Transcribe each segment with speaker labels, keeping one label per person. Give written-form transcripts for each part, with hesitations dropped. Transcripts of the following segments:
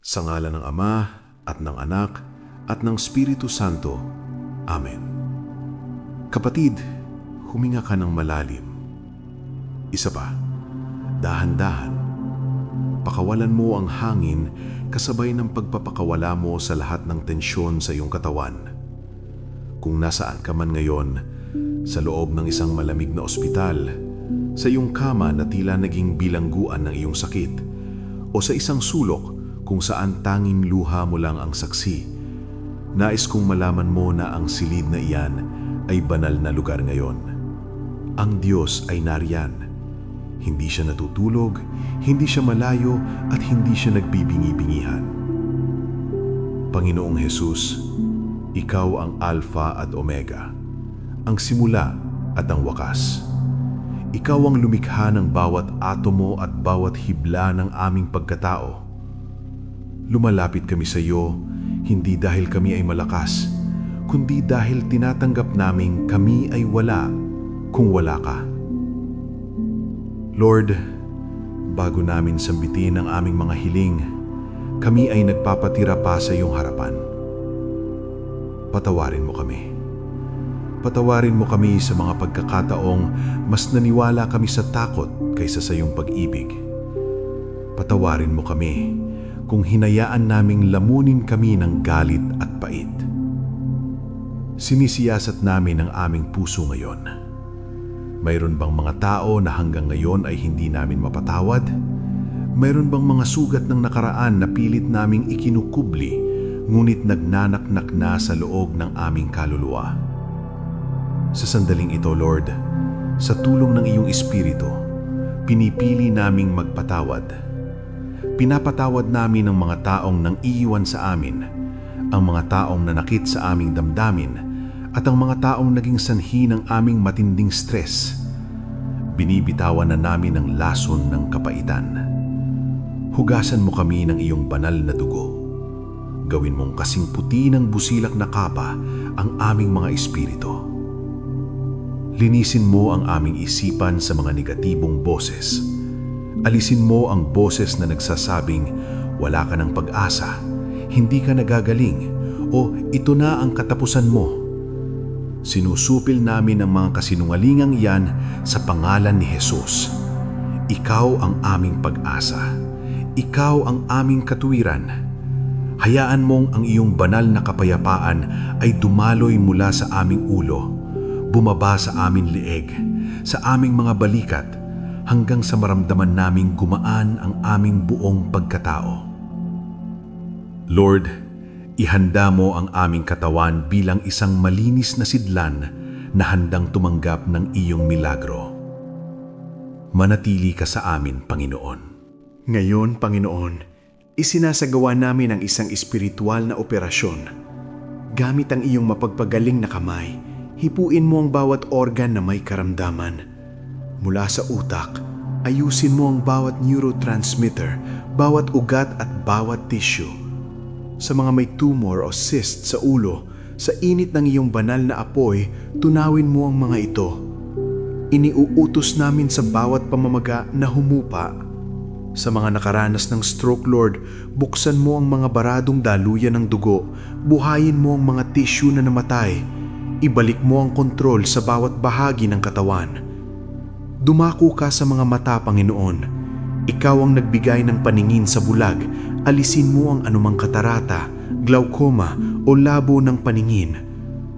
Speaker 1: Sa ngalan ng Ama at ng Anak at ng Espiritu Santo. Amen. Kapatid, huminga ka ng malalim. Isa pa, dahan-dahan. Pakawalan mo ang hangin kasabay ng pagpapakawala mo sa lahat ng tensyon sa iyong katawan. Kung nasaan ka man ngayon, sa loob ng isang malamig na ospital, sa iyong kama na tila naging bilangguan ng iyong sakit, o sa isang sulok kung saan tanging luha mo lang ang saksi, nais kong malaman mo na ang silid na iyan ay banal na lugar ngayon. Ang Diyos ay nariyan. Hindi siya natutulog, hindi siya malayo at hindi siya nagbibingi-bingihan. Panginoong Jesus, Ikaw ang Alpha at Omega, ang simula at ang wakas. Ikaw ang lumikha ng bawat atomo at bawat hibla ng aming pagkatao. Lumalapit kami sa iyo, hindi dahil kami ay malakas, kundi dahil tinatanggap naming kami ay wala kung wala ka. Lord, bago namin sambitin ang aming mga hiling, kami ay nagpapatira pa sa iyong harapan. Patawarin mo kami. Patawarin mo kami sa mga pagkakataong mas naniwala kami sa takot kaysa sa iyong pag-ibig. Patawarin mo kami kung hinayaan naming lamunin kami ng galit at pait. Sinisiyasat namin ang aming puso ngayon. Mayroon bang mga tao na hanggang ngayon ay hindi namin mapatawad? Mayroon bang mga sugat ng nakaraan na pilit naming ikinukubli, ngunit nagnanaknak na sa loob ng aming kaluluwa? Sa sandaling ito, Lord, sa tulong ng iyong Espiritu, pinipili naming magpatawad. Pinapatawad namin ang mga taong nang iiwan sa amin, ang mga taong nanakit sa aming damdamin, at ang mga taong naging sanhi ng aming matinding stress. Binibitawan na namin ang lason ng kapaitan. Hugasan mo kami ng iyong banal na dugo. Gawin mong kasing puti ng busilak na kapa ang aming mga espiritu. Linisin mo ang aming isipan sa mga negatibong boses. Alisin mo ang boses na nagsasabing wala ka ng pag-asa, hindi ka nagagaling, o ito na ang katapusan mo. Sinusupil namin ang mga kasinungalingang iyan sa pangalan ni Jesus. Ikaw ang aming pag-asa. Ikaw ang aming katuwiran. Hayaan mong ang iyong banal na kapayapaan ay dumaloy mula sa aming ulo, bumaba sa aming lieg, sa aming mga balikat, hanggang sa maramdaman naming gumaan ang aming buong pagkatao. Lord, ihanda mo ang aming katawan bilang isang malinis na sidlan na handang tumanggap ng iyong milagro. Manatili ka sa amin, Panginoon.
Speaker 2: Ngayon, Panginoon, isinasagawa namin ang isang espiritual na operasyon. Gamit ang iyong mapagpagaling na kamay, hipuin mo ang bawat organ na may karamdaman. Mula sa utak, ayusin mo ang bawat neurotransmitter, bawat ugat at bawat tissue. Sa mga may tumor o cyst sa ulo, sa init ng iyong banal na apoy, tunawin mo ang mga ito. Iniuutos namin sa bawat pamamaga na humupa. Sa mga nakaranas ng stroke, Lord, buksan mo ang mga baradong daluyan ng dugo, buhayin mo ang mga tissue na namatay, ibalik mo ang kontrol sa bawat bahagi ng katawan. Dumako ka sa mga mata, Panginoon. Ikaw ang nagbigay ng paningin sa bulag, alisin mo ang anumang katarata, glaucoma o labo ng paningin.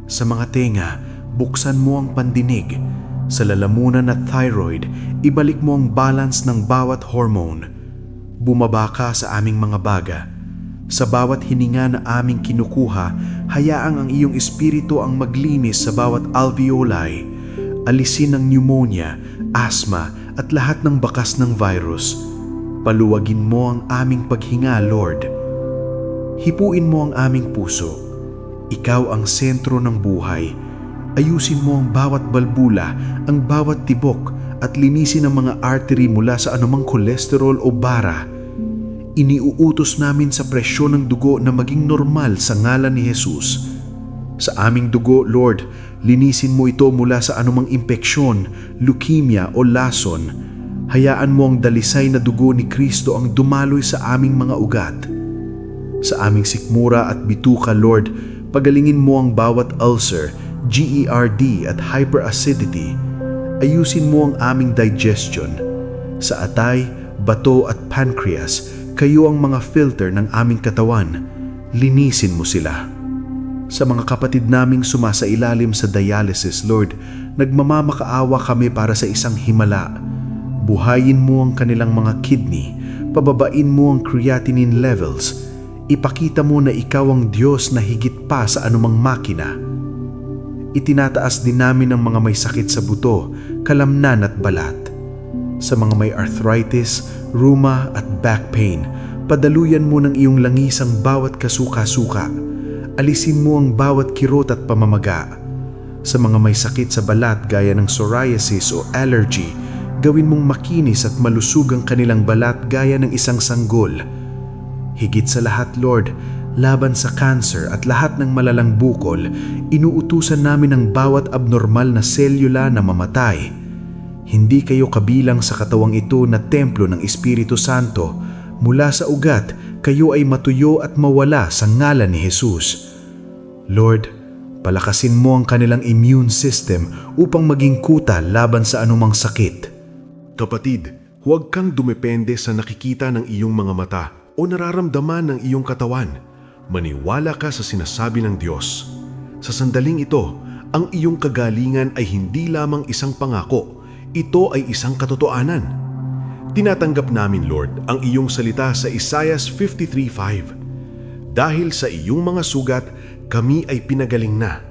Speaker 2: Sa mga tenga, buksan mo ang pandinig. Sa lalamunan at thyroid, ibalik mo ang balance ng bawat hormone. Bumaba ka sa aming mga baga. Sa bawat hininga na aming kinukuha, hayaang ang iyong espiritu ang maglinis sa bawat alveoli. Alisin ang pneumonia, asthma at lahat ng bakas ng virus. Paluwagin mo ang aming paghinga, Lord. Hipuin mo ang aming puso. Ikaw ang sentro ng buhay. Ayusin mo ang bawat balbula, ang bawat tibok, at linisin ang mga artery mula sa anumang kolesterol o bara. Iniuutos namin sa presyon ng dugo na maging normal sa ngalan ni Jesus. Sa aming dugo, Lord, linisin mo ito mula sa anumang impeksyon, leukemia o lason. Hayaan mo ang dalisay na dugo ni Kristo ang dumaloy sa aming mga ugat. Sa aming sikmura at bituka, Lord, pagalingin mo ang bawat ulcer, GERD at hyperacidity. Ayusin mo ang aming digestion. Sa atay, bato at pancreas, kayo ang mga filter ng aming katawan. Linisin mo sila. Sa mga kapatid naming sumasailalim sa dialysis, Lord, nagmamamakaawa kami para sa isang himala. Buhayin mo ang kanilang mga kidney, pababain mo ang creatinine levels. Ipakita mo na ikaw ang Diyos na higit pa sa anumang makina. Itinataas din namin ang mga may sakit sa buto, kalamnan at balat. Sa mga may arthritis, rheuma at back pain, padaluyan mo ng iyong langis ang bawat kasuka-suka. Alisin mo ang bawat kirot at pamamaga. Sa mga may sakit sa balat gaya ng psoriasis o allergy, gawin mong makinis at malusog ang kanilang balat gaya ng isang sanggol. Higit sa lahat, Lord, laban sa cancer at lahat ng malalang bukol, inuutusan namin ang bawat abnormal na selula na mamatay. Hindi kayo kabilang sa katawang ito na templo ng Espiritu Santo. Mula sa ugat, kayo ay matuyo at mawala sa ngalan ni Jesus. Lord, palakasin mo ang kanilang immune system upang maging kuta laban sa anumang sakit.
Speaker 1: Kapatid, huwag kang dumepende sa nakikita ng iyong mga mata o nararamdaman ng iyong katawan. Maniwala ka sa sinasabi ng Diyos. Sa sandaling ito, ang iyong kagalingan ay hindi lamang isang pangako, ito ay isang katotohanan. Tinatanggap namin, Lord, ang iyong salita sa Isaiah 53:5. Dahil sa iyong mga sugat, kami ay pinagaling na.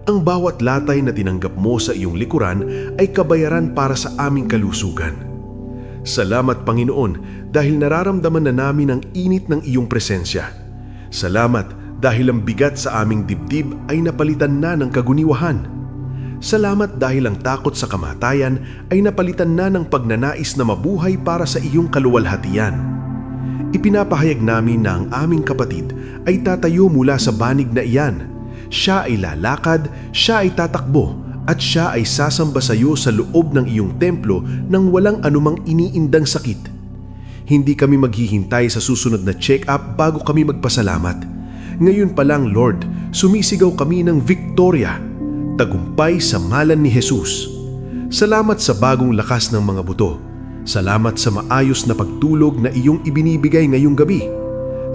Speaker 1: Ang bawat latay na tinanggap mo sa iyong likuran ay kabayaran para sa aming kalusugan. Salamat, Panginoon, dahil nararamdaman na namin ang init ng iyong presensya. Salamat dahil ang bigat sa aming dibdib ay napalitan na ng kaguniwahan. Salamat dahil ang takot sa kamatayan ay napalitan na ng pagnanais na mabuhay para sa iyong kaluwalhatian. Ipinapahayag namin na ang aming kapatid ay tatayo mula sa banig na iyan. Siya ay lalakad, siya ay tatakbo, at siya ay sasamba sa iyo sa loob ng iyong templo nang walang anumang iniindang sakit. Hindi kami maghihintay sa susunod na check-up bago kami magpasalamat. Ngayon pa lang, Lord, sumisigaw kami ng Victoria, tagumpay sa ngalan ni Jesus. Salamat sa bagong lakas ng mga buto. Salamat sa maayos na pagtulog na iyong ibinibigay ngayong gabi.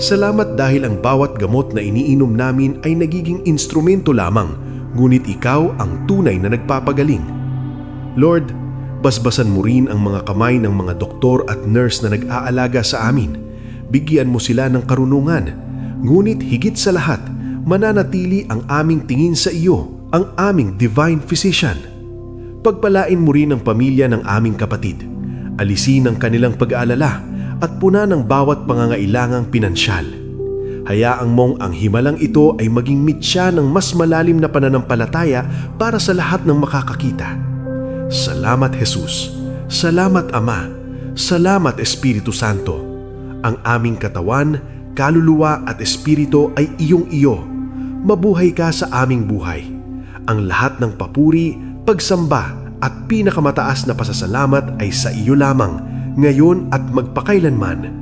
Speaker 1: Salamat dahil ang bawat gamot na iniinom namin ay nagiging instrumento lamang, ngunit ikaw ang tunay na nagpapagaling. Lord, basbasan mo rin ang mga kamay ng mga doktor at nurse na nag-aalaga sa amin. Bigyan mo sila ng karunungan, ngunit higit sa lahat, mananatili ang aming tingin sa iyo, ang aming divine physician. Pagpalain mo rin ang pamilya ng aming kapatid. Alisin ang kanilang pag-aalala at punan ang bawat pangangailangang pinansyal. Hayaang mong ang himalang ito ay maging mitya ng mas malalim na pananampalataya para sa lahat ng makakakita. Salamat, Jesus. Salamat, Ama. Salamat, Espiritu Santo. Ang aming katawan, kaluluwa at espiritu ay iyong-iyo. Mabuhay ka sa aming buhay. Ang lahat ng papuri, pagsamba at pinakamataas na pasasalamat ay sa iyo lamang, ngayon at magpakailanman.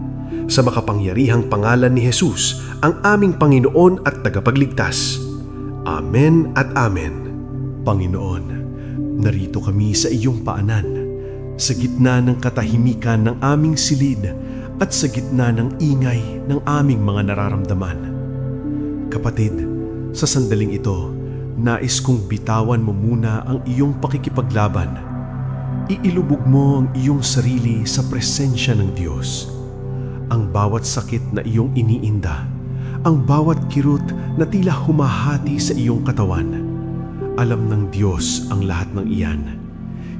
Speaker 1: Sa makapangyarihang pangalan ni Jesus, ang aming Panginoon at tagapagligtas. Amen at Amen. Panginoon, narito kami sa iyong paanan, sa gitna ng katahimikan ng aming silid at sa gitna ng ingay ng aming mga nararamdaman. Kapatid, sa sandaling ito, nais kong bitawan mo muna ang iyong pakikipaglaban. Iilubog mo ang iyong sarili sa presensya ng Diyos. Ang bawat sakit na iyong iniinda, ang bawat kirot na tila humahati sa iyong katawan. Alam ng Diyos ang lahat ng iyan.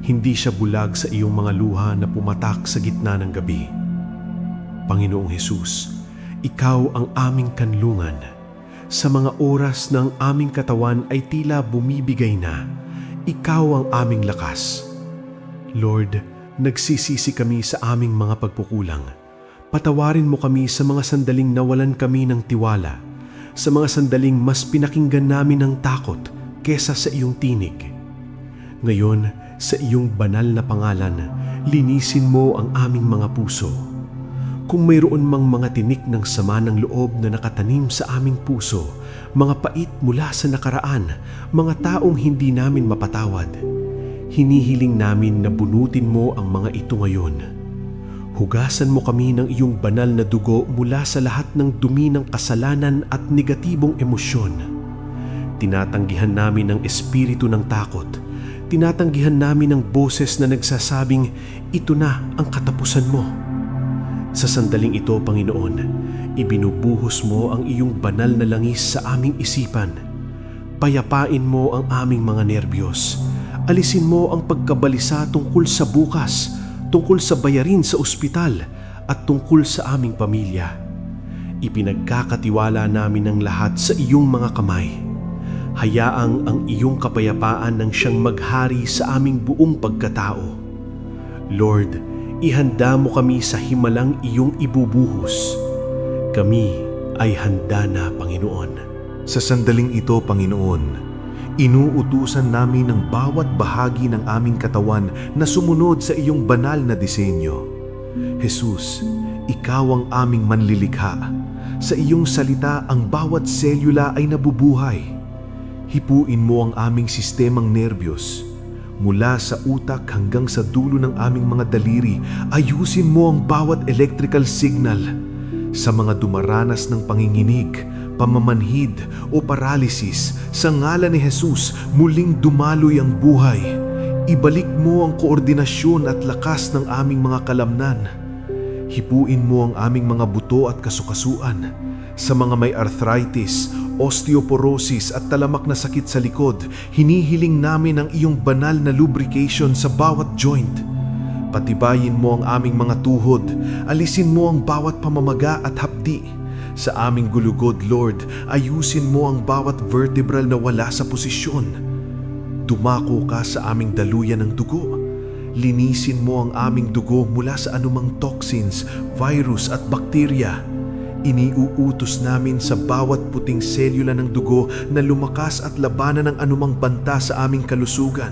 Speaker 1: Hindi siya bulag sa iyong mga luha na pumatak sa gitna ng gabi. Panginoong Hesus, ikaw ang aming kanlungan. Sa mga oras na ang aming katawan ay tila bumibigay na, ikaw ang aming lakas. Lord, nagsisisi kami sa aming mga pagkukulang. Patawarin mo kami sa mga sandaling nawalan kami ng tiwala, sa mga sandaling mas pinakinggan namin ng takot kesa sa iyong tinig. Ngayon, sa iyong banal na pangalan, linisin mo ang aming mga puso.
Speaker 3: Kung mayroon mang mga tinik ng sama ng loob na nakatanim sa aming puso, mga pait mula sa nakaraan, mga taong hindi namin mapatawad, hinihiling namin na bunutin mo ang mga ito ngayon. Hugasan mo kami ng iyong banal na dugo mula sa lahat ng dumi ng kasalanan at negatibong emosyon. Tinatanggihan namin ang espiritu ng takot. Tinatanggihan namin ang boses na nagsasabing, ito na ang katapusan mo. Sa sandaling ito, Panginoon, ibinubuhos mo ang iyong banal na langis sa aming isipan. Payapain mo ang aming mga nerbiyos. Alisin mo ang pagkabalisa tungkol sa bukas, tungkol sa bayarin sa ospital, at tungkol sa aming pamilya. Ipinagkakatiwala namin ang lahat sa iyong mga kamay. Hayaang ang iyong kapayapaan nang siyang maghari sa aming buong pagkatao. Lord, ihanda mo kami sa himalang iyong ibubuhos. Kami ay handa na, Panginoon.
Speaker 1: Sa sandaling ito, Panginoon, inuutusan namin ang bawat bahagi ng aming katawan na sumunod sa iyong banal na disenyo. Jesus, ikaw ang aming manlilikha. Sa iyong salita, ang bawat selula ay nabubuhay. Hipuin mo ang aming sistemang nerbiyos. Mula sa utak hanggang sa dulo ng aming mga daliri, ayusin mo ang bawat electrical signal. Sa mga dumaranas ng panginginig, pamamanhid o paralysis, sa ngalan ni Jesus, muling dumaloy ang buhay. Ibalik mo ang koordinasyon at lakas ng aming mga kalamnan. Hipuin mo ang aming mga buto at kasukasuan. Sa mga may arthritis, osteoporosis at talamak na sakit sa likod, hinihiling namin ang iyong banal na lubrication sa bawat joint. Patibayin mo ang aming mga tuhod, alisin mo ang bawat pamamaga at hapdi. Sa aming gulugod, Lord, ayusin mo ang bawat vertebral na wala sa posisyon. Dumako ka sa aming daluyan ng dugo. Linisin mo ang aming dugo mula sa anumang toxins, virus at bakterya. Iniuutos namin sa bawat puting selula ng dugo na lumakas at labanan ng anumang banta sa aming kalusugan.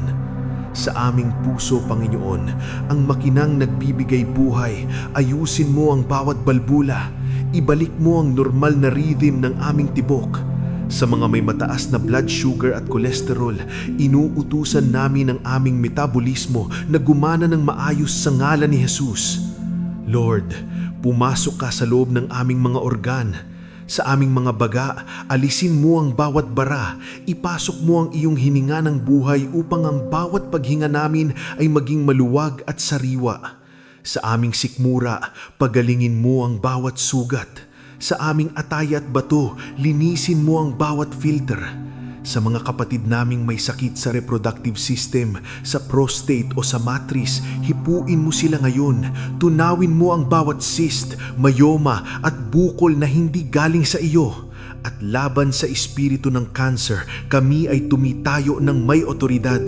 Speaker 1: Sa aming puso, Panginoon, ang makinang nagbibigay buhay, ayusin mo ang bawat balbula. Ibalik mo ang normal na rhythm ng aming tibok. Sa mga may mataas na blood sugar at kolesterol, inuutusan namin ang aming metabolismo na gumana ng maayos sa ngalan ni Jesus. Lord, pumasok ka sa loob ng aming mga organ. Sa aming mga baga, alisin mo ang bawat bara. Ipasok mo ang iyong hininga ng buhay upang ang bawat paghinga namin ay maging maluwag at sariwa. Sa aming sikmura, pagalingin mo ang bawat sugat. Sa aming atay at bato, linisin mo ang bawat filter. Sa mga kapatid naming may sakit sa reproductive system, sa prostate o sa matris, hipuin mo sila ngayon. Tunawin mo ang bawat cyst, myoma at bukol na hindi galing sa iyo. At laban sa espiritu ng cancer, kami ay tumitayo ng may otoridad.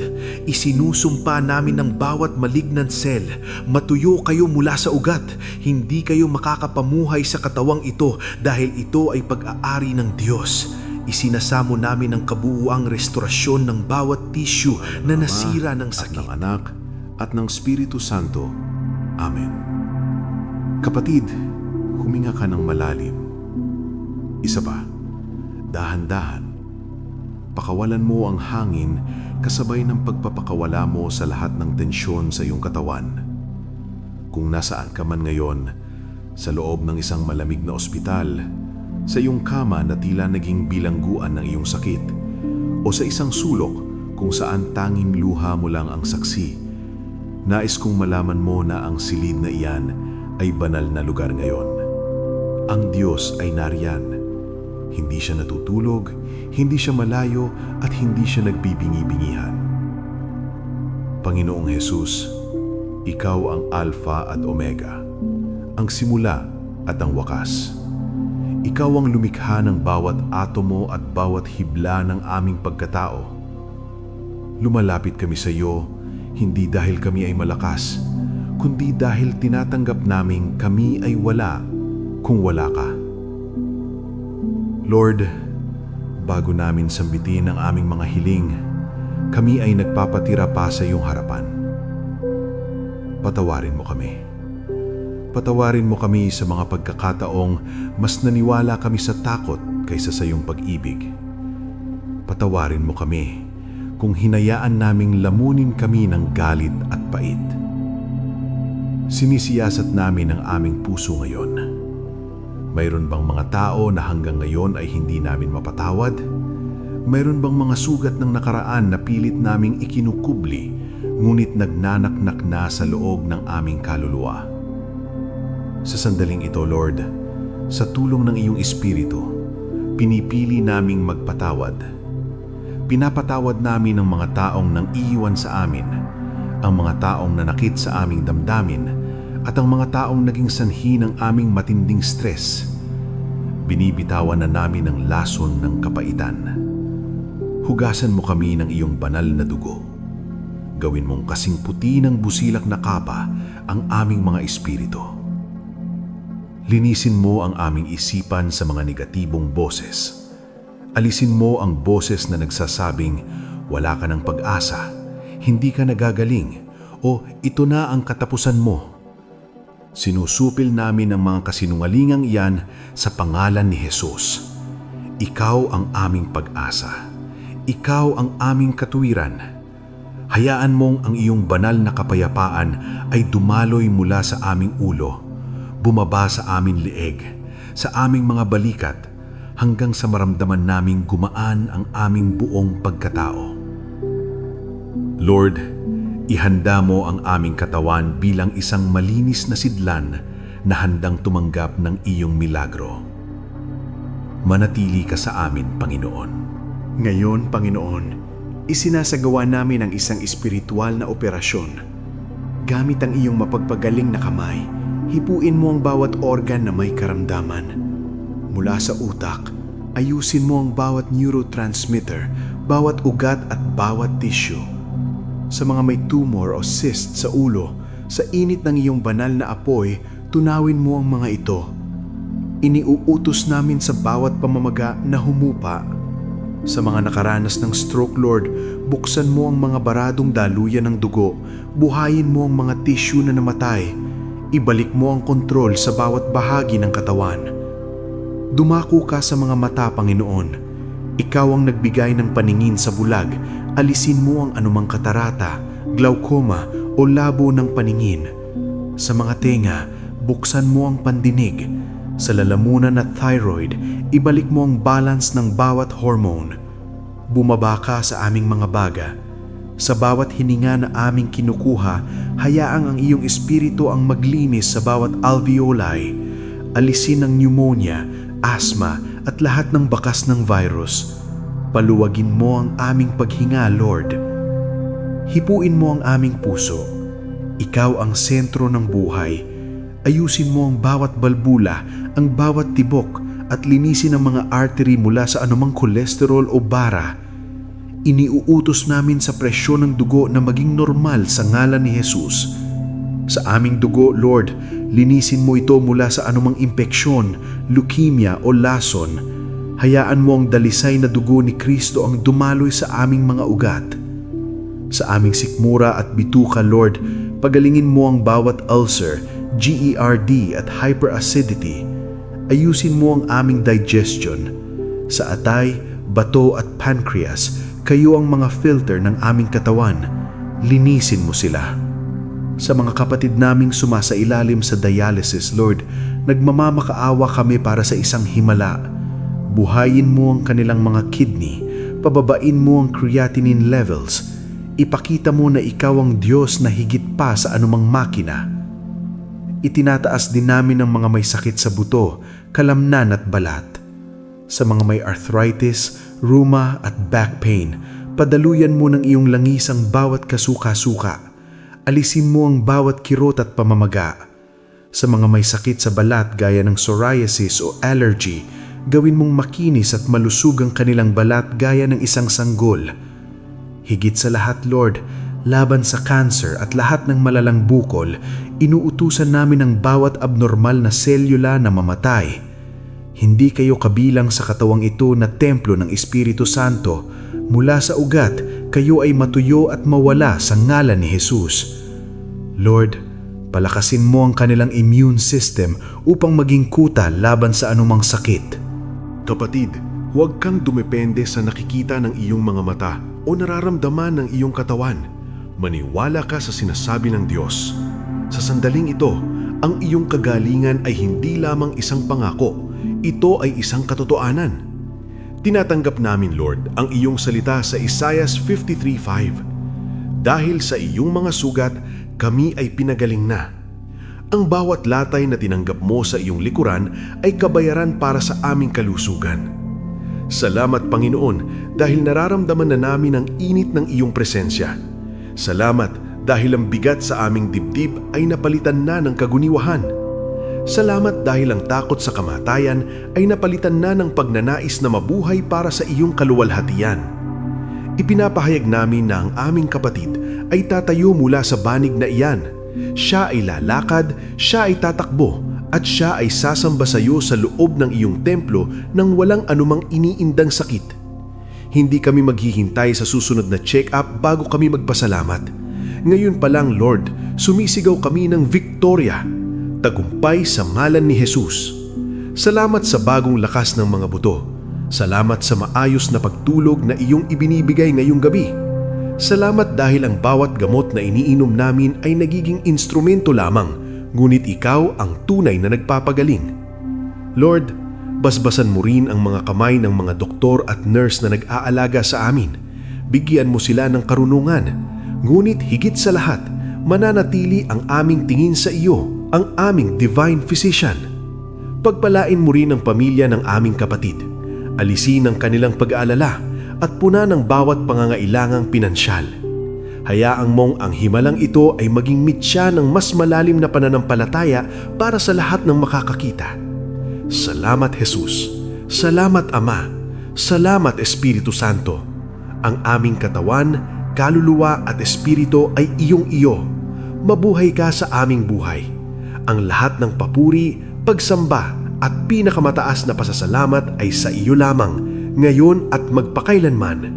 Speaker 1: Isinusumpa namin ang bawat malignant cell. Matuyo kayo mula sa ugat. Hindi kayo makakapamuhay sa katawang ito dahil ito ay pag-aari ng Diyos. Isinasamo namin ang kabuuang restorasyon ng bawat tissue na nasira ng sakit. At ng Anak at ng Espiritu Santo. Amen. Kapatid, huminga ka ng malalim. Isa pa, dahan-dahan. Pakawalan mo ang hangin kasabay ng pagpapakawala mo sa lahat ng tensyon sa iyong katawan. Kung nasaan ka man ngayon, sa loob ng isang malamig na ospital, sa iyong kama na tila naging bilangguan ng iyong sakit, o sa isang sulok kung saan tanging luha mo lang ang saksi, nais kong malaman mo na ang silid na iyan ay banal na lugar ngayon. Ang Diyos ay nariyan. Hindi siya natutulog, hindi siya malayo, at hindi siya nagbibingi-bingihan. Panginoong Jesus, Ikaw ang Alpha at Omega, ang simula at ang wakas. Ikaw ang lumikha ng bawat atomo at bawat hibla ng aming pagkatao. Lumalapit kami sa iyo, hindi dahil kami ay malakas, kundi dahil tinatanggap naming kami ay wala kung wala ka. Lord, bago namin sambitin ang aming mga hiling, kami ay nagpapatira pa sa iyong harapan. Patawarin mo kami. Patawarin mo kami sa mga pagkakataong mas naniwala kami sa takot kaysa sa iyong pag-ibig. Patawarin mo kami kung hinayaan naming lamunin kami ng galit at pait. Sinisiyasat namin ang aming puso ngayon. Mayroon bang mga tao na hanggang ngayon ay hindi namin mapatawad? Mayroon bang mga sugat ng nakaraan na pilit naming ikinukubli, ngunit nagnanaknak na sa loob ng aming kaluluwa? Sa sandaling ito, Lord, sa tulong ng iyong Espiritu, pinipili naming magpatawad. Pinapatawad namin ang mga taong nang iiwan sa amin, ang mga taong nanakit sa aming damdamin, at ang mga taong naging sanhi ng aming matinding stress. Binibitawan na namin ang lason ng kapaitan. Hugasan mo kami ng iyong banal na dugo. Gawin mong kasing puti ng busilak na kapa ang aming mga espiritu. Linisin mo ang aming isipan sa mga negatibong boses. Alisin mo ang boses na nagsasabing, wala ka ng pag-asa, hindi ka nagagaling, o ito na ang katapusan mo. Sinusupil namin ang mga kasinungalingang iyan sa pangalan ni Jesus. Ikaw ang aming pag-asa. Ikaw ang aming katuwiran. Hayaan mong ang iyong banal na kapayapaan ay dumaloy mula sa aming ulo, bumaba sa aming lieg, sa aming mga balikat, hanggang sa maramdaman naming gumaan ang aming buong pagkatao. Lord, ihanda mo ang aming katawan bilang isang malinis na sidlan na handang tumanggap ng iyong milagro. Manatili ka sa amin, Panginoon.
Speaker 2: Ngayon, Panginoon, isinasagawa namin ang isang espiritual na operasyon. Gamit ang iyong mapagpagaling na kamay, hipuin mo ang bawat organ na may karamdaman. Mula sa utak, ayusin mo ang bawat neurotransmitter, bawat ugat at bawat tissue. Sa mga may tumor o cyst sa ulo, sa init ng iyong banal na apoy, tunawin mo ang mga ito. Iniuutos namin sa bawat pamamaga na humupa. Sa mga nakaranas ng stroke, Lord, buksan mo ang mga baradong daluyan ng dugo, buhayin mo ang mga tissue na namatay, ibalik mo ang kontrol sa bawat bahagi ng katawan. Dumako ka sa mga mata, Panginoon. Ikaw ang nagbigay ng paningin sa bulag, alisin mo ang anumang katarata, glaucoma o labo ng paningin. Sa mga tenga, buksan mo ang pandinig. Sa lalamunan at thyroid, ibalik mo ang balance ng bawat hormone. Bumaba ka sa aming mga baga. Sa bawat hininga na aming kinukuha, hayaang ang iyong espiritu ang maglinis sa bawat alveoli. Alisin ang pneumonia, asthma at lahat ng bakas ng virus. Paluwagin mo ang aming paghinga, Lord. Hipuin mo ang aming puso. Ikaw ang sentro ng buhay. Ayusin mo ang bawat balbula, ang bawat tibok, at linisin ang mga artery mula sa anumang kolesterol o bara. Iniuutos namin sa presyon ng dugo na maging normal sa ngalan ni Jesus. Sa aming dugo, Lord, linisin mo ito mula sa anumang impeksyon, leukemia o lason. Hayaan mo ang dalisay na dugo ni Kristo ang dumaloy sa aming mga ugat. Sa aming sikmura at bituka, Lord, pagalingin mo ang bawat ulcer, GERD at hyperacidity. Ayusin mo ang aming digestion. Sa atay, bato at pancreas, kayo ang mga filter ng aming katawan. Linisin mo sila. Sa mga kapatid naming sumasailalim sa dialysis, Lord, nagmamamakaawa kami para sa isang himala. Buhayin mo ang kanilang mga kidney, pababain mo ang creatinine levels. Ipakita mo na ikaw ang Diyos na higit pa sa anumang makina. Itinataas din namin ang mga may sakit sa buto, kalamnan at balat. Sa mga may arthritis, rheuma at back pain, padaluyan mo ng iyong langis ang bawat kasuka-suka. Alisin mo ang bawat kirot at pamamaga. Sa mga may sakit sa balat gaya ng psoriasis o allergy, gawin mong makinis at malusog ang kanilang balat gaya ng isang sanggol. Higit sa lahat, Lord, laban sa cancer at lahat ng malalang bukol, inuutusan namin ang bawat abnormal na selula na mamatay. Hindi kayo kabilang sa katawang ito na templo ng Espiritu Santo. Mula sa ugat, kayo ay matuyo at mawala sa ngalan ni Jesus. Lord,
Speaker 1: Palakasin mo ang kanilang immune system upang maging kuta laban sa anumang sakit.
Speaker 3: Kapatid, huwag kang dumepende sa nakikita ng iyong mga mata o nararamdaman ng iyong katawan. Maniwala ka sa sinasabi ng Diyos. Sa sandaling ito, ang iyong kagalingan ay hindi lamang isang pangako, ito ay isang katotohanan. Tinatanggap namin, Lord, ang iyong salita sa Isaiah 53:5. Dahil sa iyong mga sugat, kami ay pinagaling na. Ang bawat latay na tinanggap mo sa iyong likuran ay kabayaran para sa aming kalusugan. Salamat, Panginoon, dahil nararamdaman na namin ang init ng iyong presensya. Salamat dahil ang bigat sa aming dibdib ay napalitan na ng kaguniwahan. Salamat dahil ang takot sa kamatayan ay napalitan na ng pagnanais na mabuhay para sa iyong kaluwalhatian. Ipinapahayag namin na ang aming kapatid ay tatayo mula sa banig na iyan. Siya ay lalakad, siya ay tatakbo, at siya ay sasamba sa iyo sa loob ng iyong templo nang walang anumang iniindang sakit. Hindi kami maghihintay sa susunod na check-up bago kami magpasalamat. Ngayon pa lang, Lord, sumisigaw kami ng Victoria, tagumpay sa ngalan ni Jesus. Salamat sa bagong lakas ng mga buto. Salamat sa maayos na pagtulog na iyong ibinibigay ngayong gabi. Salamat dahil ang bawat gamot na iniinom namin ay nagiging instrumento lamang, ngunit ikaw ang tunay na nagpapagaling. Lord, basbasan mo rin ang mga kamay ng mga doktor at nurse na nag-aalaga sa amin. Bigyan mo sila ng karunungan, ngunit higit sa lahat, mananatili ang aming tingin sa iyo, ang aming divine physician. Pagpalain mo rin ang pamilya ng aming kapatid. Alisin ang kanilang pag-aalala at punan ng bawat pangangailangang pinansyal. Hayaang mong ang himalang ito ay maging mitya ng mas malalim na pananampalataya para sa lahat ng makakakita. Salamat, Jesus. Salamat, Ama. Salamat, Espiritu Santo. Ang aming katawan, kaluluwa at espiritu ay iyong-iyo. Mabuhay ka sa aming buhay. Ang lahat ng papuri, pagsamba at pinakamataas na pasasalamat ay sa iyo lamang, ngayon at magpakailanman.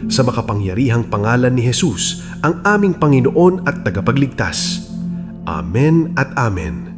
Speaker 3: Sa makapangyarihang pangalan ni Jesus, ang aming Panginoon at tagapagligtas. Amen at Amen.